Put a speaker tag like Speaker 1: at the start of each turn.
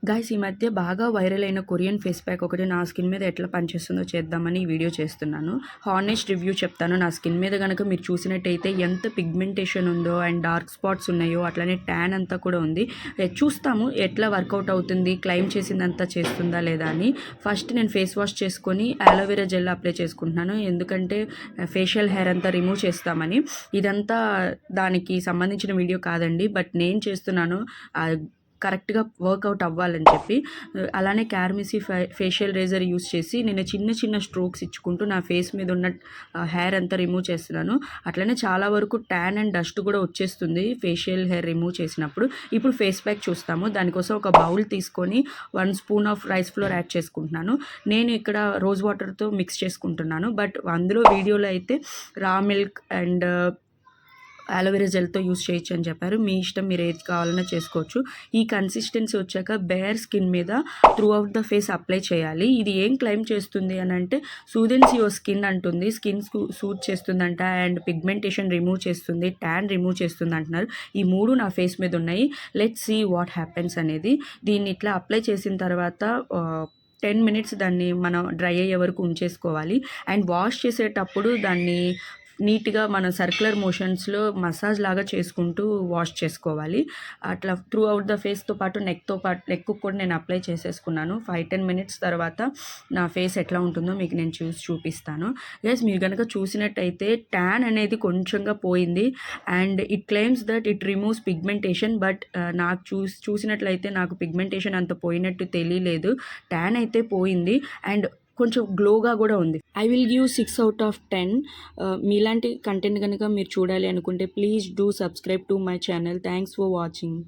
Speaker 1: Guys ఈ మధ్య బాగా వైరల్ అయిన కొరియన్ ఫేస్ ప్యాక్ ఒకటి నా స్కిన్ మీద ఎట్లా పనిచేస్తుందో చేద్దామని ఈ వీడియో చేస్తున్నాను. హానెస్ట్ రివ్యూ చెప్తాను. నా స్కిన్ మీద కనుక మీరు చూసినట్టయితే ఎంత పిగ్మెంటేషన్ ఉందో అండ్ డార్క్ స్పాట్స్ ఉన్నాయో అట్లనే ట్యాన్ అంతా కూడా ఉంది. చూస్తాము ఎట్లా వర్కౌట్ అవుతుంది, క్లైమ్ చేసిందంతా చేస్తుందా లేదా అని. ఫస్ట్ నేను ఫేస్ వాష్ చేసుకొని అలోవెరా జెల్ అప్లై చేసుకుంటున్నాను, ఎందుకంటే ఫేషియల్ హెయిర్ అంతా రిమూవ్ చేస్తామని. ఇదంతా దానికి సంబంధించిన వీడియో కాదండి, బట్ నేను చేస్తున్నాను కరెక్ట్గా వర్కౌట్ అవ్వాలని చెప్పి. అలానే క్యార్మిసీ ఫేషియల్ రేజర్ యూస్ చేసి నేను చిన్న చిన్న స్ట్రోక్స్ ఇచ్చుకుంటూ నా ఫేస్ మీద ఉన్న హెయిర్ అంతా రిమూవ్ చేస్తున్నాను. అట్లనే చాలా వరకు ట్యాన్ అండ్ డస్ట్ కూడా వచ్చేస్తుంది ఫేషియల్ హెయిర్ రిమూవ్ చేసినప్పుడు. ఇప్పుడు ఫేస్ ప్యాక్ చూస్తాము. దానికోసం ఒక బౌల్ తీసుకొని 1 spoon of rice flour add చేసుకుంటున్నాను. నేను ఇక్కడ రోజ్ వాటర్తో మిక్స్ చేసుకుంటున్నాను, బట్ అందులో వీడియోలో అయితే రా మిల్క్ అండ్ అలోవెరా జెల్తో యూస్ చేయొచ్చు అని చెప్పారు. మీ ఇష్టం, మీరు ఏది కావాలన్నా చేసుకోవచ్చు. ఈ కన్సిస్టెన్సీ వచ్చాక బేర్ స్కిన్ మీద through out the face apply చేయాలి. ఇది ఏం క్లైమ్ చేస్తుంది అని అంటే సూదెన్స్ యువర్ స్కిన్ అంటుంది. స్కిన్ సూట్ చేస్తుందంట అండ్ పిగ్మెంటేషన్ రిమూవ్ చేస్తుంది, ట్యాన్ రిమూవ్ చేస్తుంది అంటున్నారు. ఈ 3 నా ఫేస్ మీద ఉన్నాయి. లెట్స్ సీ వాట్ హ్యాపెన్స్ అనేది. దీన్ని ఇట్లా అప్లై చేసిన తర్వాత 10 మినిట్స్ దాన్ని మనం డ్రై అయ్యే వరకు ఉంచేసుకోవాలి. అండ్ వాష్ చేసేటప్పుడు దాన్ని నీట్గా మనం సర్క్యులర్ మోషన్స్లో మసాజ్ లాగా చేసుకుంటూ వాష్ చేసుకోవాలి. అట్లా త్రూ అవుట్ ద ఫేస్తో పాటు నెక్ కూడా నేను అప్లై చేసేసుకున్నాను. 5-10 మినిట్స్ తర్వాత నా ఫేస్ ఎట్లా ఉంటుందో మీకు నేను చూపిస్తాను. గైస్ మీరు కనుక చూసినట్టయితే ట్యాన్ అనేది కొంచెంగా పోయింది and it claims that it removes pigmentation. But నాకు చూసినట్లయితే నాకు పిగ్మెంటేషన్ అంత పోయినట్టు తెలియలేదు. ట్యాన్ అయితే పోయింది అండ్ కొంచెం గ్లోగా కూడా ఉంది. I will give 6/10. మీలాంటి కంటెంట్ కనుక మీరు చూడాలి అనుకుంటే please do subscribe to my channel. Thanks for watching.